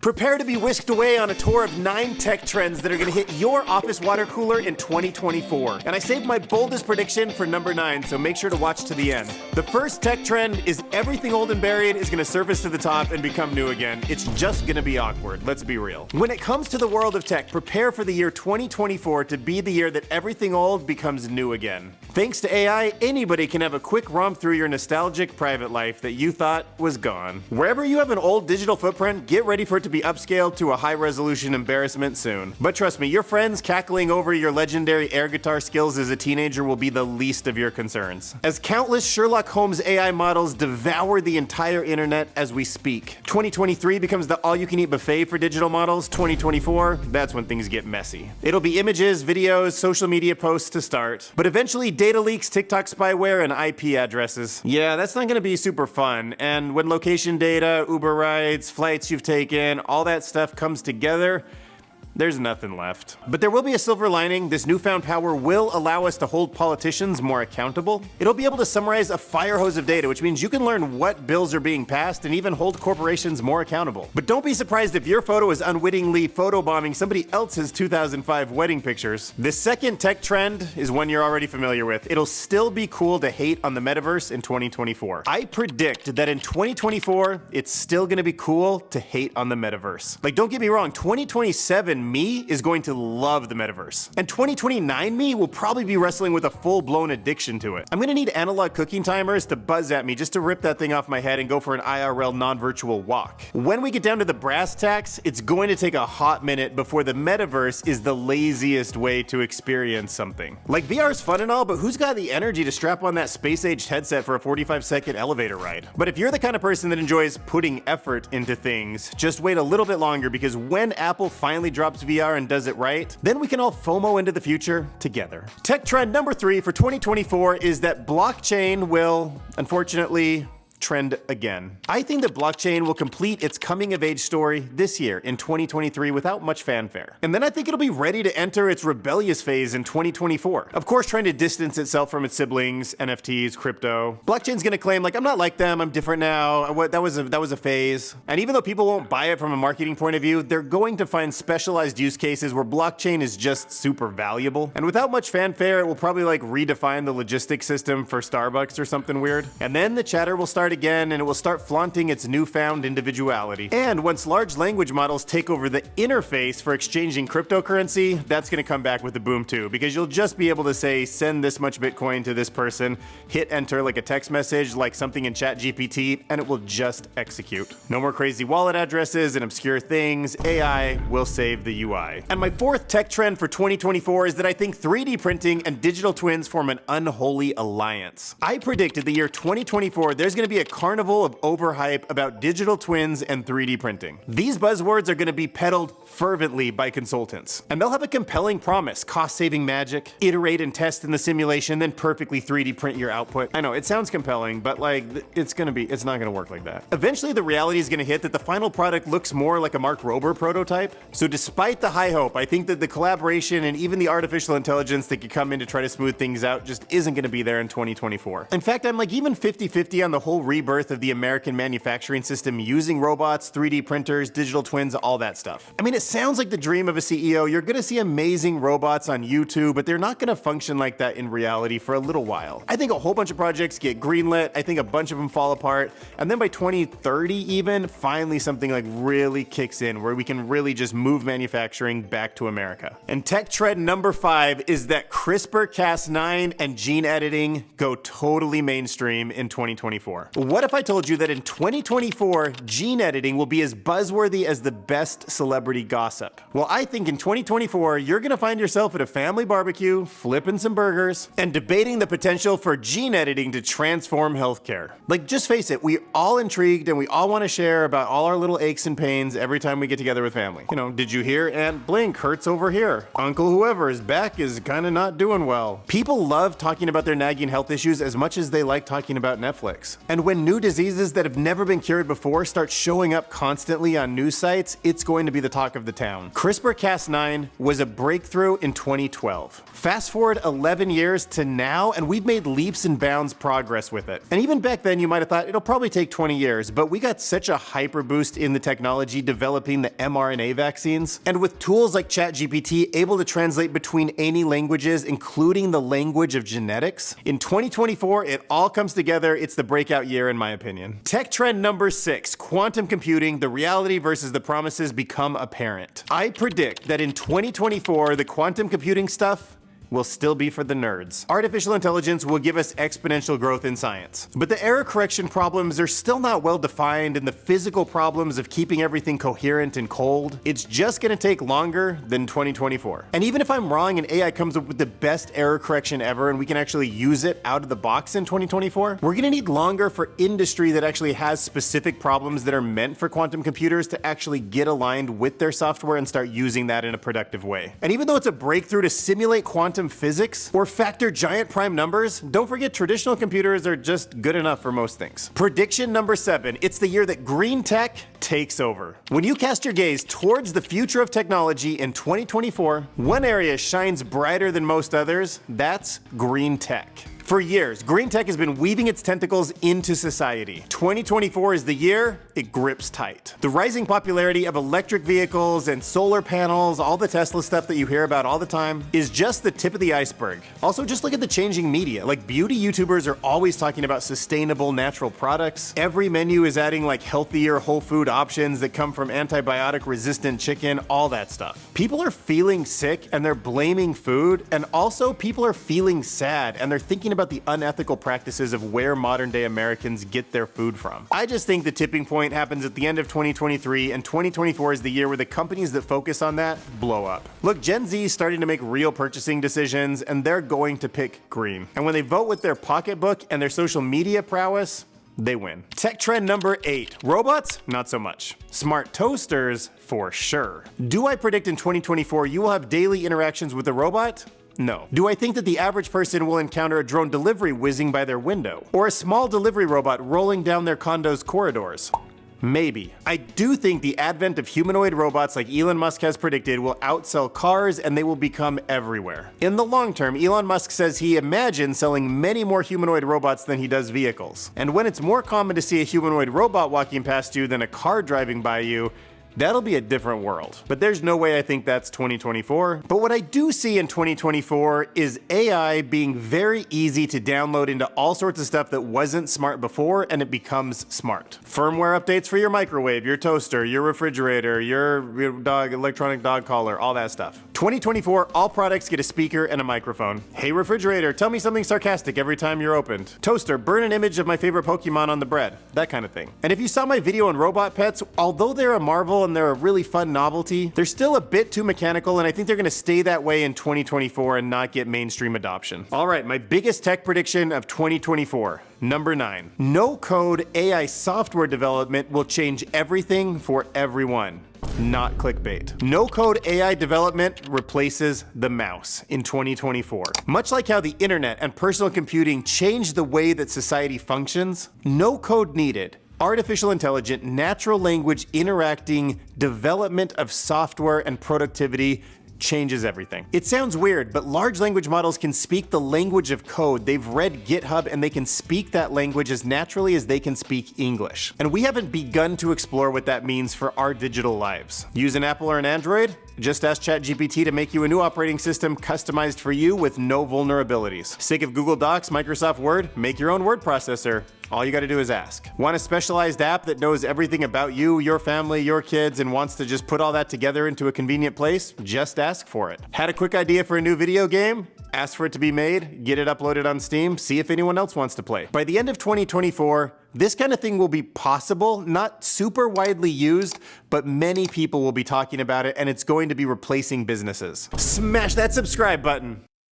Prepare to be whisked away on a tour of 9 tech trends that are gonna hit your office water cooler in 2024. And I saved my boldest prediction for number 9, so make sure to watch to the end. The first tech trend is everything old and buried is gonna surface to the top and become new again. It's just gonna be awkward, let's be real. When it comes to the world of tech, prepare for the year 2024 to be the year that everything old becomes new again. Thanks to AI, anybody can have a quick romp through your nostalgic private life that you thought was gone. Wherever you have an old digital footprint, get ready for it to be upscaled to a high-resolution embarrassment soon. But trust me, your friends cackling over your legendary air guitar skills as a teenager will be the least of your concerns. As countless Sherlock Holmes AI models devour the entire internet as we speak. 2023 becomes the all-you-can-eat buffet for digital models. 2024, that's when things get messy. It'll be images, videos, social media posts to start, but eventually data leaks, TikTok spyware, and IP addresses. Yeah, that's not gonna be super fun, and when location data, Uber rides, flights you've taken, all that stuff comes together, there's nothing left. But there will be a silver lining. This newfound power will allow us to hold politicians more accountable. It'll be able to summarize a fire hose of data, which means you can learn what bills are being passed and even hold corporations more accountable. But don't be surprised if your photo is unwittingly photobombing somebody else's 2005 wedding pictures. The second tech trend is one you're already familiar with. It'll still be cool to hate on the metaverse in 2024. I predict that in 2024, it's still gonna be cool to hate on the metaverse. Like, don't get me wrong, 2027 me is going to love the metaverse. And 2029 me will probably be wrestling with a full-blown addiction to it. I'm gonna need analog cooking timers to buzz at me just to rip that thing off my head and go for an IRL non-virtual walk. When we get down to the brass tacks, it's going to take a hot minute before the metaverse is the laziest way to experience something. Like, VR's fun and all, but who's got the energy to strap on that space-aged headset for a 45-second elevator ride? But if you're the kind of person that enjoys putting effort into things, just wait a little bit longer, because when Apple finally drops VR and does it right, then we can all FOMO into the future together. Tech trend number 3 for 2024 is that blockchain will, unfortunately, trend again. I think that blockchain will complete its coming of age story this year in 2023 without much fanfare. And then I think it'll be ready to enter its rebellious phase in 2024. Of course, trying to distance itself from its siblings, NFTs, crypto. Blockchain's gonna claim, like, I'm not like them, I'm different now. That was a phase. And even though people won't buy it from a marketing point of view, they're going to find specialized use cases where blockchain is just super valuable. And without much fanfare, it will probably like redefine the logistics system for Starbucks or something weird. And then the chatter will start again, and it will start flaunting its newfound individuality. And once large language models take over the interface for exchanging cryptocurrency, that's gonna come back with a boom too, because you'll just be able to say, send this much Bitcoin to this person, hit enter like a text message, like something in ChatGPT, and it will just execute. No more crazy wallet addresses and obscure things. AI will save the UI. And my fourth tech trend for 2024 is that I think 3D printing and digital twins form an unholy alliance. I predicted the year 2024, there's gonna be a carnival of overhype about digital twins and 3D printing. These buzzwords are going to be peddled fervently by consultants, and they'll have a compelling promise: cost-saving magic, iterate and test in the simulation, then perfectly 3D print your output. I know it sounds compelling, but like it's not going to work like that. Eventually, the reality is going to hit that the final product looks more like a Mark Rober prototype. So despite the high hope, I think that the collaboration and even the artificial intelligence that could come in to try to smooth things out just isn't going to be there in 2024. In fact, I'm like even 50-50 on the whole rebirth of the American manufacturing system using robots, 3D printers, digital twins, all that stuff. I mean, it sounds like the dream of a CEO. You're gonna see amazing robots on YouTube, but they're not gonna function like that in reality for a little while. I think a whole bunch of projects get greenlit, I think a bunch of them fall apart, and then by 2030 even, finally something like really kicks in where we can really just move manufacturing back to America. And tech trend number 5 is that CRISPR-Cas9 and gene editing go totally mainstream in 2024. What if I told you that in 2024, gene editing will be as buzzworthy as the best celebrity gossip? Well, I think in 2024, you're gonna find yourself at a family barbecue, flipping some burgers, and debating the potential for gene editing to transform healthcare. Like, just face it, we're all intrigued and we all wanna share about all our little aches and pains every time we get together with family. You know, did you hear Aunt Blink hurts over here? Uncle whoever's back is kinda not doing well. People love talking about their nagging health issues as much as they like talking about Netflix. And And when new diseases that have never been cured before start showing up constantly on news sites, it's going to be the talk of the town. CRISPR-Cas9 was a breakthrough in 2012. Fast forward 11 years to now, and we've made leaps and bounds progress with it. And even back then, you might have thought it'll probably take 20 years, but we got such a hyper boost in the technology developing the mRNA vaccines. And with tools like ChatGPT able to translate between any languages, including the language of genetics, in 2024, it all comes together. It's the breakout year, in my opinion. Tech trend number 6, quantum computing, the reality versus the promises become apparent. I predict that in 2024, the quantum computing stuff will still be for the nerds. Artificial intelligence will give us exponential growth in science. But the error correction problems are still not well defined, and the physical problems of keeping everything coherent and cold, it's just gonna take longer than 2024. And even if I'm wrong and AI comes up with the best error correction ever and we can actually use it out of the box in 2024, we're gonna need longer for industry that actually has specific problems that are meant for quantum computers to actually get aligned with their software and start using that in a productive way. And even though it's a breakthrough to simulate quantum physics or factor giant prime numbers, don't forget traditional computers are just good enough for most things. Prediction number 7, it's the year that GreenTech takes over. When you cast your gaze towards the future of technology in 2024, one area shines brighter than most others, that's GreenTech. For years, GreenTech has been weaving its tentacles into society. 2024 is the year it grips tight. The rising popularity of electric vehicles and solar panels, all the Tesla stuff that you hear about all the time, is just the tip of the iceberg. Also, just look at the changing media. Like, beauty YouTubers are always talking about sustainable natural products. Every menu is adding like healthier whole food options that come from antibiotic resistant chicken, all that stuff. People are feeling sick and they're blaming food, and also people are feeling sad and they're thinking about the unethical practices of where modern day Americans get their food from. I just think the tipping point happens at the end of 2023, and 2024 is the year where the companies that focus on that blow up. Look, Gen Z is starting to make real purchasing decisions, and they're going to pick green. And when they vote with their pocketbook and their social media prowess, they win. Tech trend number 8, robots? Not so much. Smart toasters? For sure. Do I predict in 2024 you will have daily interactions with a robot? No. Do I think that the average person will encounter a drone delivery whizzing by their window? Or a small delivery robot rolling down their condo's corridors? Maybe. I do think the advent of humanoid robots like Elon Musk has predicted will outsell cars, and they will become everywhere. In the long term, Elon Musk says he imagines selling many more humanoid robots than he does vehicles. And when it's more common to see a humanoid robot walking past you than a car driving by you, that'll be a different world. But there's no way I think that's 2024. But what I do see in 2024 is AI being very easy to download into all sorts of stuff that wasn't smart before, and it becomes smart. Firmware updates for your microwave, your toaster, your refrigerator, your dog, electronic dog collar, all that stuff. 2024, all products get a speaker and a microphone. Hey refrigerator, tell me something sarcastic every time you're opened. Toaster, burn an image of my favorite Pokemon on the bread. That kind of thing. And if you saw my video on robot pets, although they're a marvel and they're a really fun novelty, they're still a bit too mechanical, and I think they're gonna stay that way in 2024 and not get mainstream adoption. All right, my biggest tech prediction of 2024. Number 9, NoCodeAI software development will change everything for everyone. Not clickbait. NoCodeAI development replaces the mouse in 2024. Much like how the internet and personal computing changed the way that society functions, no code needed. Artificial intelligent, natural language interacting development of software and productivity changes everything. It sounds weird, but large language models can speak the language of code. They've read GitHub, and they can speak that language as naturally as they can speak English. And we haven't begun to explore what that means for our digital lives. Use an Apple or an Android? Just ask ChatGPT to make you a new operating system customized for you with no vulnerabilities. Sick of Google Docs, Microsoft Word? Make your own word processor. All you gotta do is ask. Want a specialized app that knows everything about you, your family, your kids, and wants to just put all that together into a convenient place? Just ask for it. Had a quick idea for a new video game? Ask for it to be made, get it uploaded on Steam, see if anyone else wants to play. By the end of 2024, this kind of thing will be possible, not super widely used, but many people will be talking about it, and it's going to be replacing businesses. Smash that subscribe button.